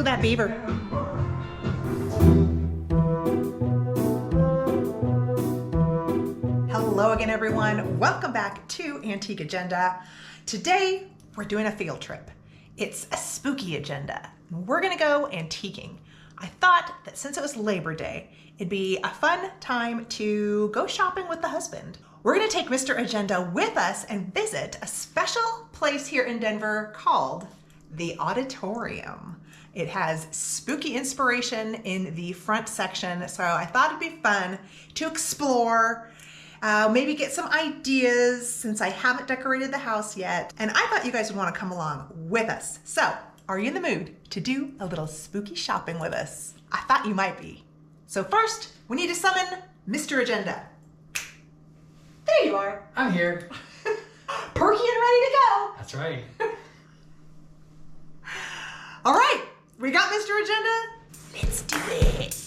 at that beaver. Hello again, everyone. Welcome back to Antique Agenda. Today, we're doing a field trip. It's a spooky agenda. We're gonna go antiquing. I thought that since it was Labor Day, it'd be a fun time to go shopping with the husband. We're gonna take Mr. Agenda with us and visit a special place here in Denver called the Auditorium. It has spooky inspiration in the front section, so I thought it'd be fun to explore, maybe get some ideas since I haven't decorated the house yet, and I thought you guys would want to come along with us. So, are you in the mood to do a little spooky shopping with us? I thought you might be. So first, we need to summon Mr. Agenda. There you are. I'm here. Perky and ready to go. That's right. All right, we got Mr. Agenda. Let's do it.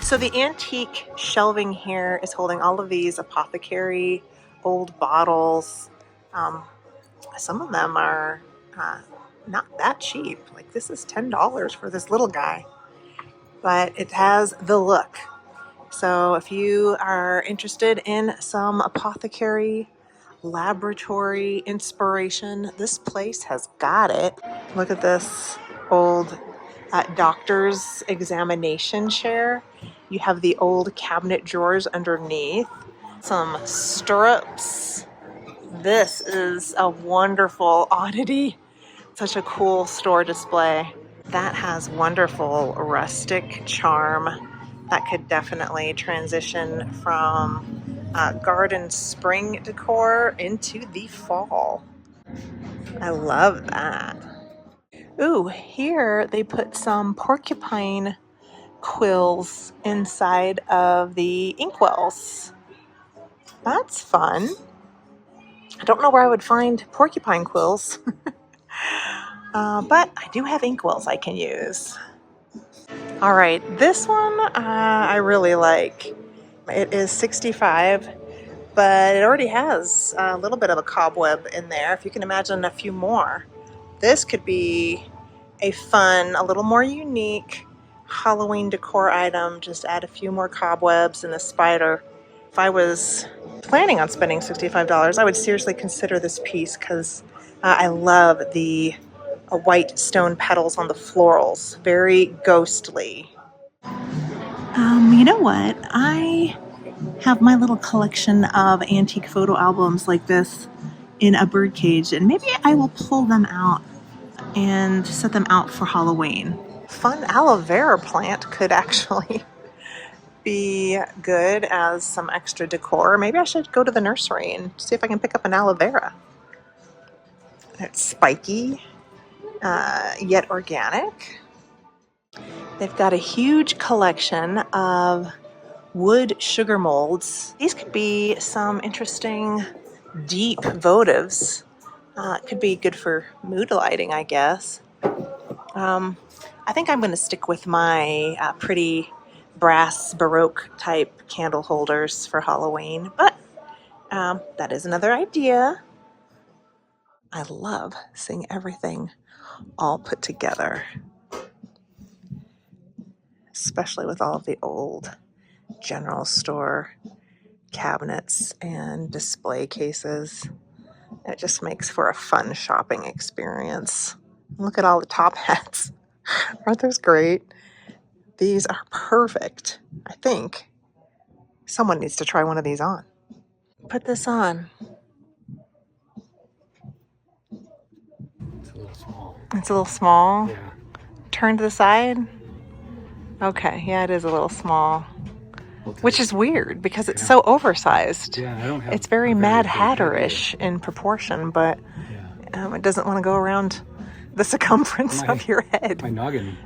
So the antique shelving here is holding all of these apothecary old bottles. Some of them are not that cheap. Like this is $10 for this little guy, but it has the look. So if you are interested in some apothecary laboratory inspiration, this place has got it. Look at this old doctor's examination chair. You have the old cabinet drawers underneath, some stirrups. This is a wonderful oddity. Such a cool store display. That has wonderful rustic charm. That could definitely transition from garden spring decor into the fall. I love that. Ooh, here they put some porcupine quills inside of the inkwells. That's fun. I don't know where I would find porcupine quills, but I do have inkwells I can use. All right, this one I really like. It is $65, but it already has a little bit of a cobweb in there. If you can imagine a few more. This could be a fun, a little more unique Halloween decor item. Just add a few more cobwebs and a spider. If I was planning on spending $65, I would seriously consider this piece because I love the white stone petals on the florals. Very ghostly. You know what? I have my little collection of antique photo albums like this in a bird cage, and maybe I will pull them out and set them out for Halloween. Fun aloe vera plant could actually be good as some extra decor. Maybe I should go to the nursery and see if I can pick up an aloe vera. It's spiky, yet organic. They've got a huge collection of wood sugar molds. These could be some interesting deep votives. It could be good for mood lighting, I guess. I think I'm going to stick with my pretty brass Baroque type candle holders for Halloween, but that is another idea. I love seeing everything all put together, especially with all of the old general store cabinets and display cases. It just makes for a fun shopping experience. Look at all the top hats. Aren't those great? These are perfect. I think someone needs to try one of these on. Put this on. It's a little small. It's a little small. Yeah. Turn to the side. Okay, yeah, it is a little small. Which is weird because it's so oversized. Yeah, I don't have. It's very Mad Hatter-ish in proportion, but it doesn't want to go around the circumference of your head. My noggin.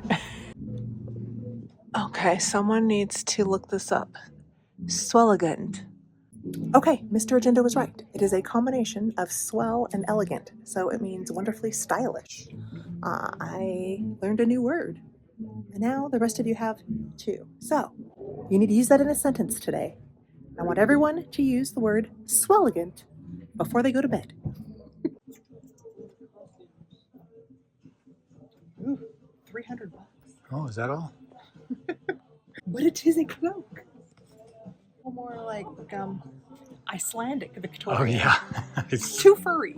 Okay, someone needs to look this up. Swelligant. Okay, Mr. Agenda was right. It is a combination of swell and elegant, so it means wonderfully stylish. I learned a new word, and now the rest of you have too. So, you need to use that in a sentence today. I want everyone to use the word swelligant before they go to bed. Ooh, $300. Oh, is that all? But it is a cloak. More like Icelandic Victorian. Oh yeah. It's too furry.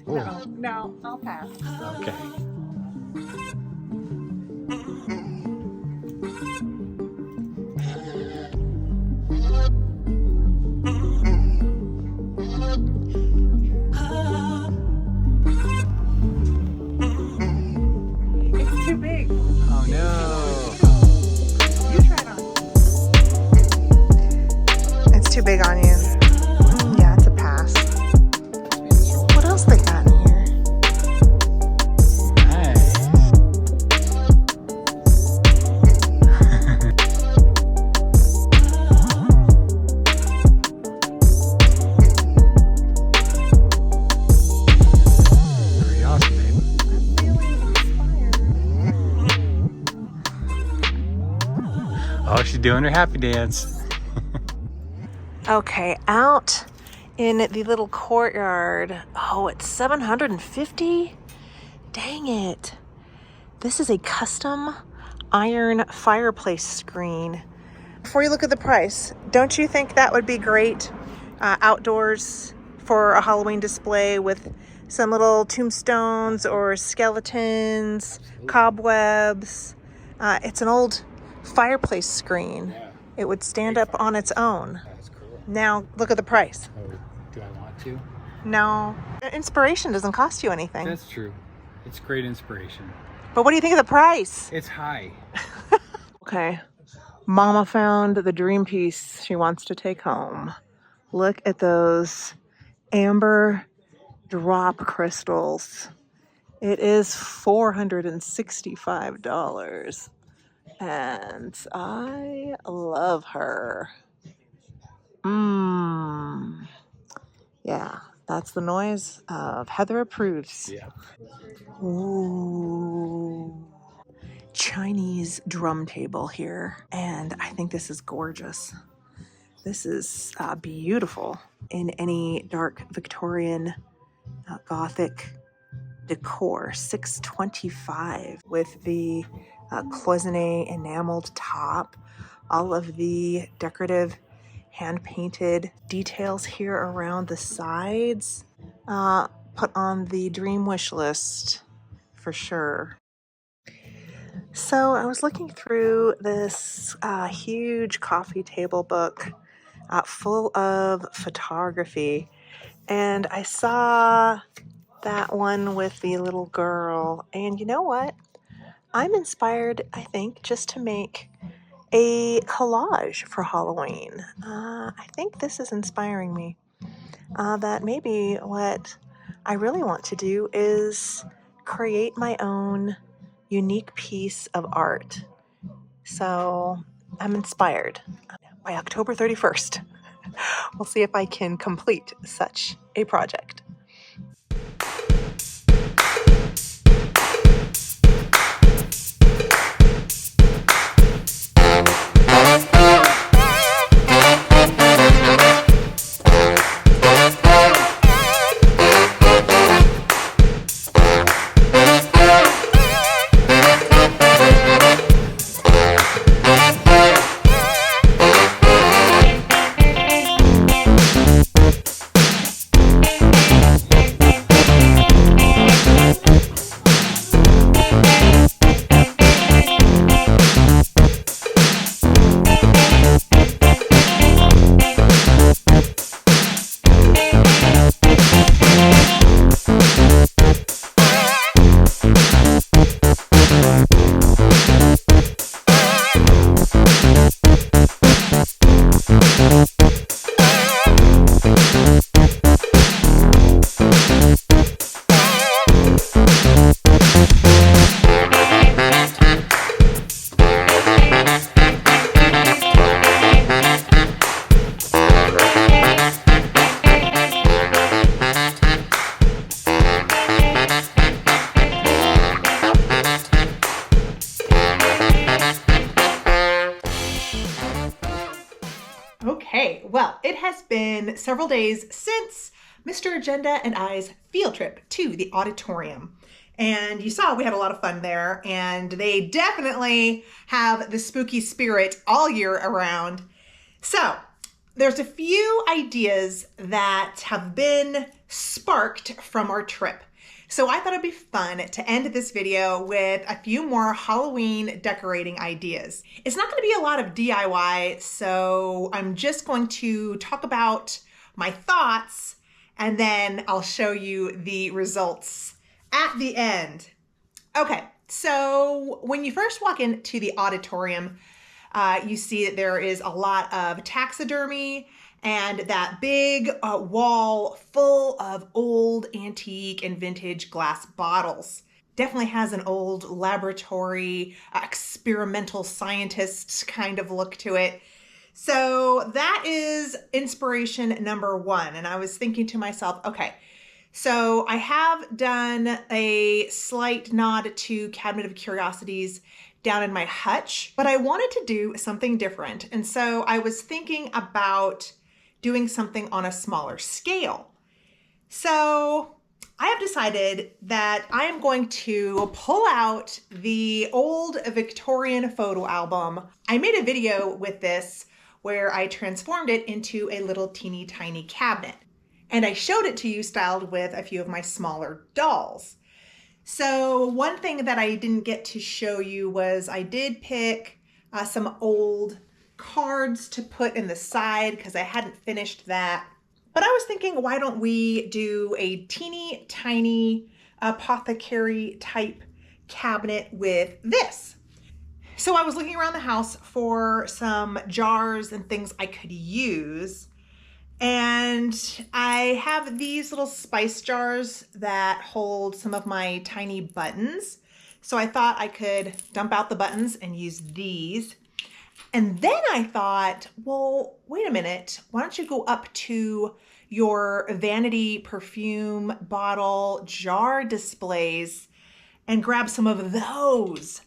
No, I'll pass. Okay. It's too big. Oh no. You try it on. It's too big on you. Yeah, it's a pass. What else they got in here? Nice. Pretty awesome, babe. I'm feeling inspired. Oh, she's doing her happy dance. Okay, out in the little courtyard. Oh, it's $750? Dang it. This is a custom iron fireplace screen. Before you look at the price, don't you think that would be great outdoors for a Halloween display with some little tombstones or skeletons, cobwebs? It's an old fireplace screen. Yeah. It would stand up on its own. That's cool. Now, look at the price. Oh, do I want to? No, inspiration doesn't cost you anything. That's true. It's great inspiration. But what do you think of the price? It's high. Okay. Mama found the dream piece she wants to take home. Look at those amber drop crystals. It is $465. And I love her. Yeah, that's the noise of Heather approves. Yeah. Ooh. Chinese drum table here, and I think this is gorgeous. This is beautiful in any dark Victorian Gothic decor. $625 with the cloisonne enameled top, all of the decorative hand-painted details here around the sides. Put on the dream wish list for sure. So I was looking through this huge coffee table book full of photography, and I saw that one with the little girl, and you know what? I'm inspired, I think, just to make a collage for Halloween. I think this is inspiring me. That maybe what I really want to do is create my own unique piece of art. So I'm inspired. By October 31st, we'll see if I can complete such a project. been several days since Mr. Agenda and I's field trip to the auditorium. And you saw we had a lot of fun there, and they definitely have the spooky spirit all year around. So there's a few ideas that have been sparked from our trip. So I thought it'd be fun to end this video with a few more Halloween decorating ideas. It's not going to be a lot of DIY, so I'm just going to talk about my thoughts and then I'll show you the results at the end. Okay, so when you first walk into the auditorium, you see that there is a lot of taxidermy and that big wall full of old antique and vintage glass bottles. Definitely has an old laboratory, experimental scientist kind of look to it. So that is inspiration number one. And I was thinking to myself, okay, so I have done a slight nod to Cabinet of Curiosities down in my hutch, but I wanted to do something different. And so I was thinking about doing something on a smaller scale. So I have decided that I am going to pull out the old Victorian photo album. I made a video with this where I transformed it into a little teeny tiny cabinet. And I showed it to you styled with a few of my smaller dolls. So one thing that I didn't get to show you was I did pick some old cards to put in the side because I hadn't finished that. But I was thinking, why don't we do a teeny tiny apothecary type cabinet with this? So I was looking around the house for some jars and things I could use. And I have these little spice jars that hold some of my tiny buttons. So I thought I could dump out the buttons and use these. And then I thought, well, wait a minute. Why don't you go up to your vanity perfume bottle jar displays and grab some of those,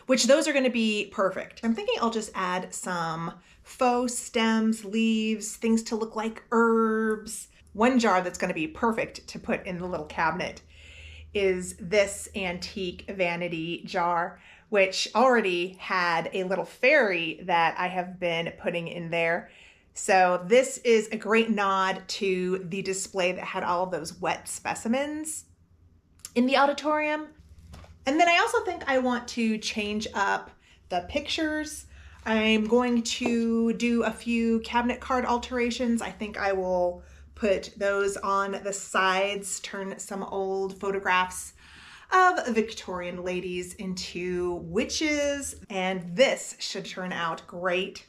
which those are going to be perfect. I'm thinking I'll just add some faux stems, leaves, things to look like herbs. One jar that's going to be perfect to put in the little cabinet is this antique vanity jar, which already had a little fairy that I have been putting in there. So this is a great nod to the display that had all of those wet specimens in the auditorium. And then I also think I want to change up the pictures. I'm going to do a few cabinet card alterations. I think I will put those on the sides, turn some old photographs of Victorian ladies into witches, and this should turn out great.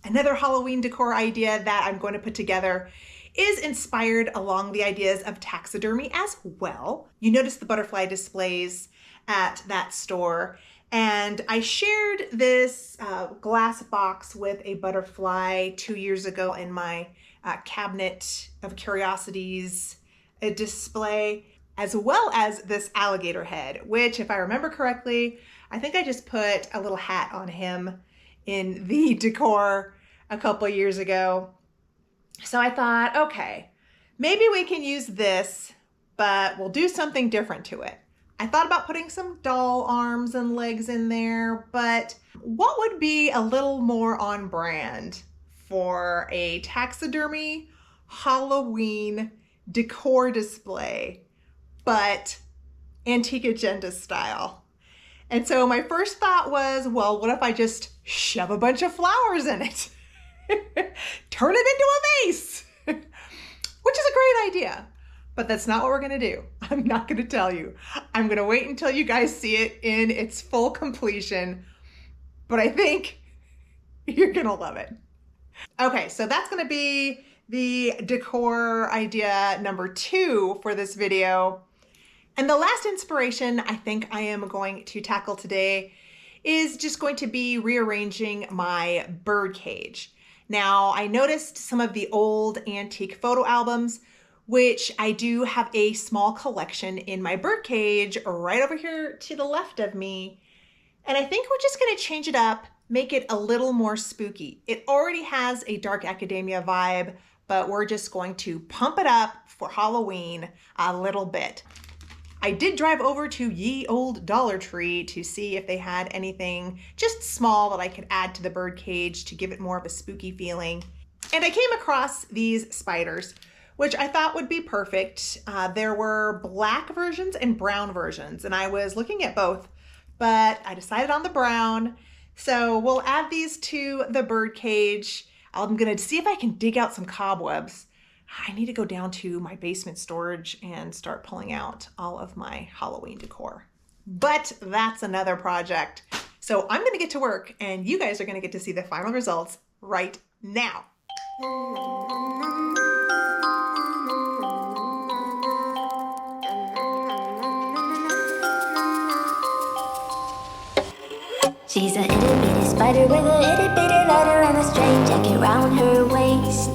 Another Halloween decor idea that I'm going to put together is inspired along the ideas of taxidermy as well. You notice the butterfly displays at that store, and I shared this glass box with a butterfly 2 years ago in my Cabinet of Curiosities display, as well as this alligator head, which, if I remember correctly, I think I just put a little hat on him in the decor a couple years ago. So I thought, okay, maybe we can use this, but we'll do something different to it. I thought about putting some doll arms and legs in there, but what would be a little more on brand for a taxidermy Halloween decor display, but antique agenda style? And so my first thought was, well, what if I just shove a bunch of flowers in it? Turn it into a vase, which is a great idea. But that's not what we're gonna do. I'm not gonna tell you. I'm gonna wait until you guys see it in its full completion, but I think you're gonna love it. Okay, so that's gonna be the decor idea number 2 for this video. And the last inspiration I think I am going to tackle today is just going to be rearranging my bird cage. Now, I noticed some of the old antique photo albums, which I do have a small collection in my bird cage right over here to the left of me. And I think we're just gonna change it up, make it a little more spooky. It already has a dark academia vibe, but we're just going to pump it up for Halloween a little bit. I did drive over to Ye Old Dollar Tree to see if they had anything just small that I could add to the bird cage to give it more of a spooky feeling. And I came across these spiders, which I thought would be perfect. There were black versions and brown versions, and I was looking at both, but I decided on the brown. So we'll add these to the bird cage. I'm gonna see if I can dig out some cobwebs. I need to go down to my basement storage and start pulling out all of my Halloween decor. But that's another project. So I'm gonna get to work and you guys are gonna get to see the final results right now. She's a itty bitty spider with a itty bitty letter and a straight jacket round her waist.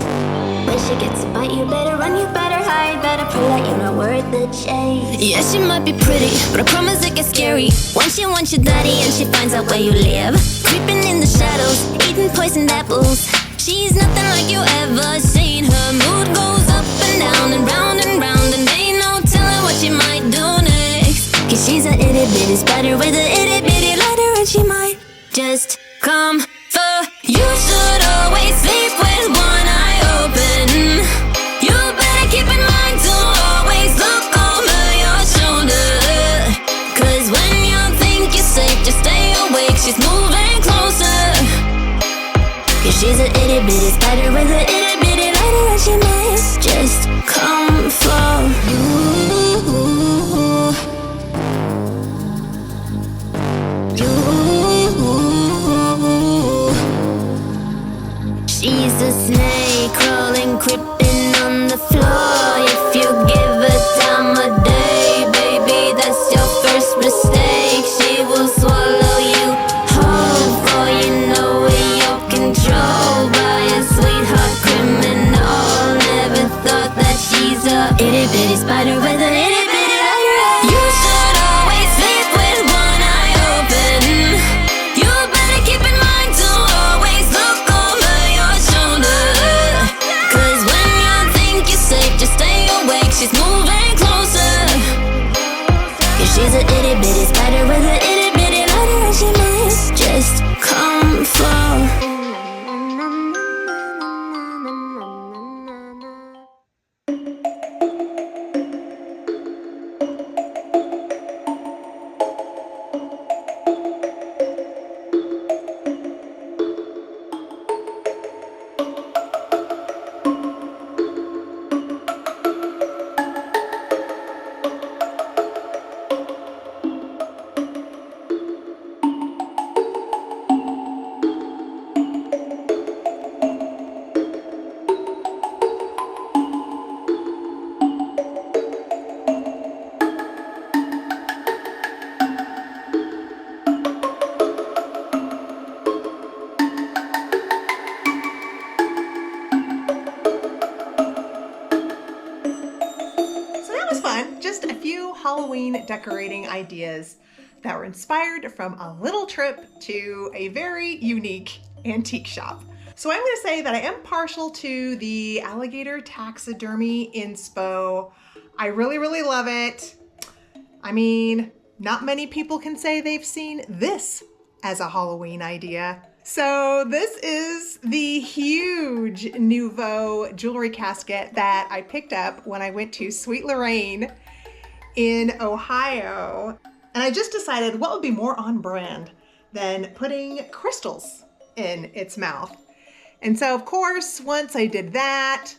When she gets a bite, you better run, you better hide, better pray that you're not worth the chase. Yeah, she might be pretty, but I promise it gets scary when she wants your daddy and she finds out where you live. Creeping in the shadows, eating poisoned apples. She's nothing like you ever seen. Her mood goes up and round, and ain't no telling what she might do next. Cause she's a itty bitty spider with a itty bitty letter and she might just come for you. Should always sleep with one eye open. You better keep in mind to always look over your shoulder. Cause when you think you're safe, just stay awake, she's moving closer. Cause she's a itty bitty spider with a itty bitty letter and she might just come for you. She's a snake crawling, creeping on the floor. If you give her time of day, baby, that's your first mistake. She will swallow you whole, for you know in your control by a sweetheart criminal. Never thought that she's a itty bitty spider with a itty bitty letter. You should always sleep with one eye open. You better keep in mind to always look over your shoulder. Cause when you think you're safe, just stay awake, she's moving closer. Cause she's a itty bitty spider with a itty bitty letter and she might just come for. Just a few Halloween decorating ideas that were inspired from a little trip to a very unique antique shop. So I'm going to say that I am partial to the alligator taxidermy inspo. I really love it. I mean, not many people can say they've seen this as a Halloween idea. So this is the huge Nouveau jewelry casket that I picked up when I went to Sweet Lorraine in Ohio. And I just decided what would be more on brand than putting crystals in its mouth. And so of course, once I did that,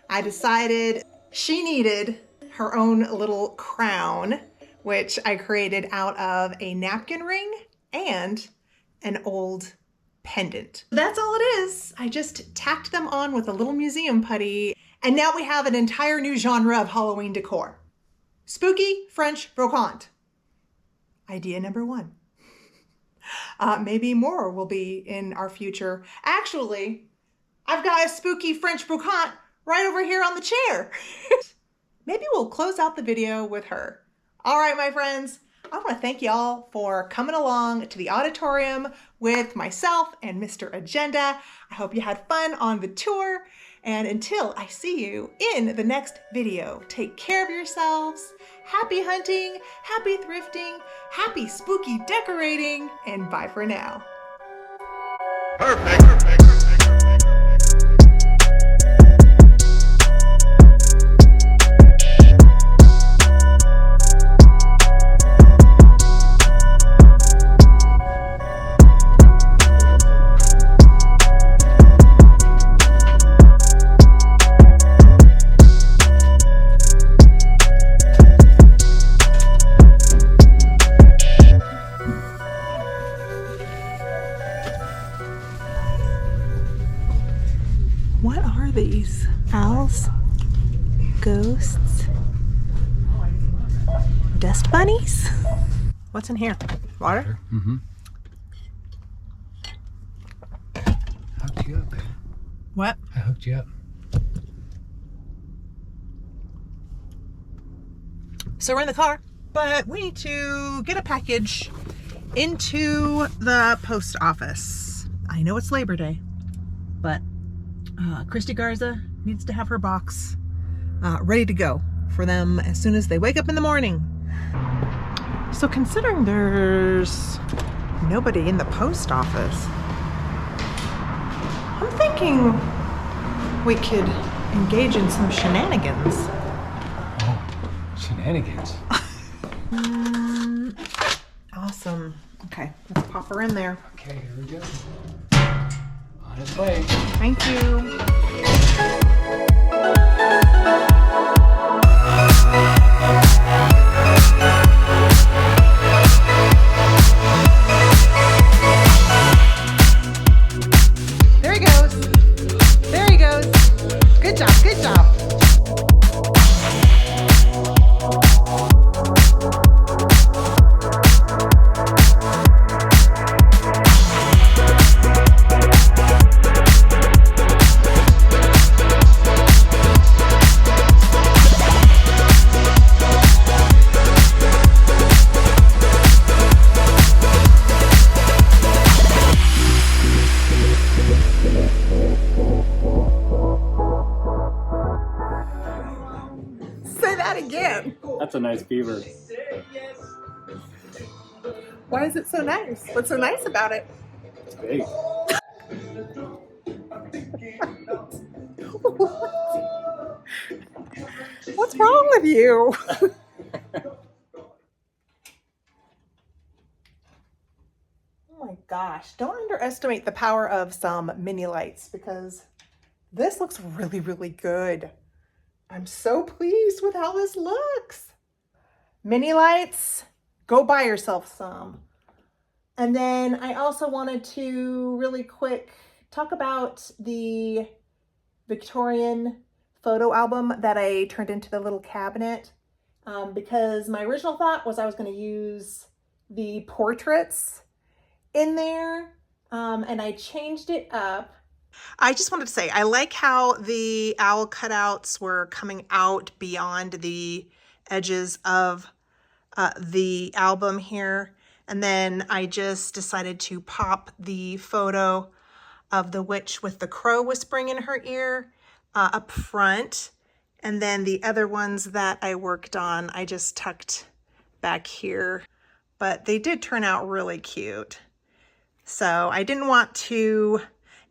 I decided she needed her own little crown, which I created out of a napkin ring and an old pendant. That's all it is. I just tacked them on with a little museum putty, and now we have an entire new genre of Halloween decor. Spooky French brocante. Idea number 1. Maybe more will be in our future. Actually, I've got a spooky French brocante right over here on the chair. Maybe we'll close out the video with her. All right, my friends, I want to thank y'all for coming along to the auditorium with myself and Mr. Agenda. I hope you had fun on the tour. And until I see you in the next video, take care of yourselves. Happy hunting, happy thrifting, happy spooky decorating, and bye for now. Perfect. What are these? Owls? Ghosts? Dust bunnies? What's in here? Water? Mm-hmm. Hooked you up. What? I hooked you up. So we're in the car, but we need to get a package into the post office. I know it's Labor Day, but Christy Garza needs to have her box ready to go for them as soon as they wake up in the morning. So considering there's nobody in the post office, I'm thinking we could engage in some shenanigans. Oh, shenanigans. Awesome. Okay, let's pop her in there. Okay, here we go. On its way. Thank you. There he goes. There he goes. Good job, good job. Say that again. That's a nice beaver. Why is it so nice? What's so nice about it? It's big. What's wrong with you? Oh my gosh, don't underestimate the power of some mini lights because this looks really, really good. I'm so pleased with how this looks. Mini lights, go buy yourself some. And then I also wanted to really quick talk about the Victorian photo album that I turned into the little cabinet because my original thought was I was going to use the portraits in there and I changed it up. I just wanted to say, I like how the owl cutouts were coming out beyond the edges of the album here. And then I just decided to pop the photo of the witch with the crow whispering in her ear up front. And then the other ones that I worked on, I just tucked back here. But they did turn out really cute. So I didn't want to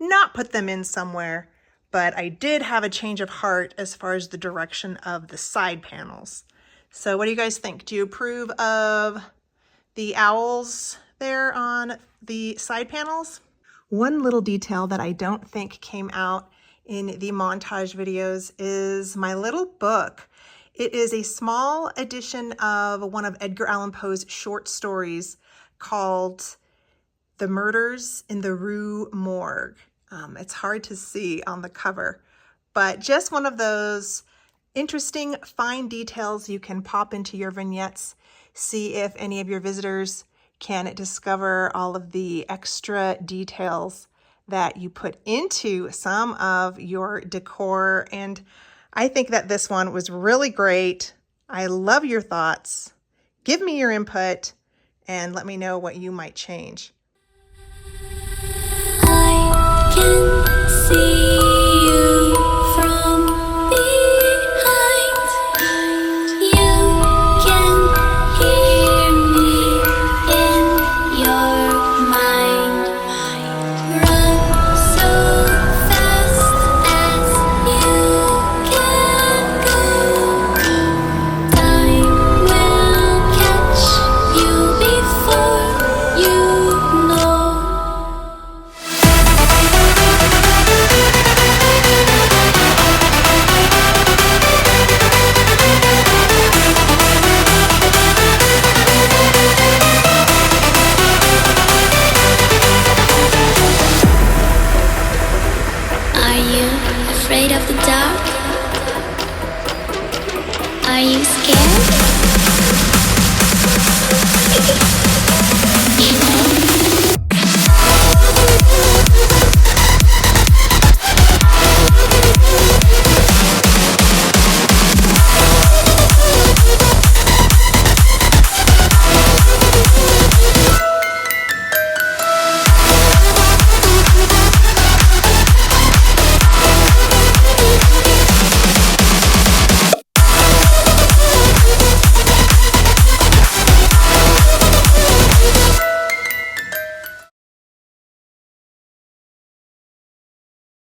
not put them in somewhere, but I did have a change of heart as far as the direction of the side panels. So what do you guys think? Do you approve of the owls there on the side panels? One little detail that I don't think came out in the montage videos is my little book. It is a small edition of one of Edgar Allan Poe's short stories called The Murders in the Rue Morgue. It's hard to see on the cover, but just one of those interesting fine details you can pop into your vignettes, see if any of your visitors can discover all of the extra details that you put into some of your decor. And I think that this one was really great. I love your thoughts. Give me your input and let me know what you might change. I can see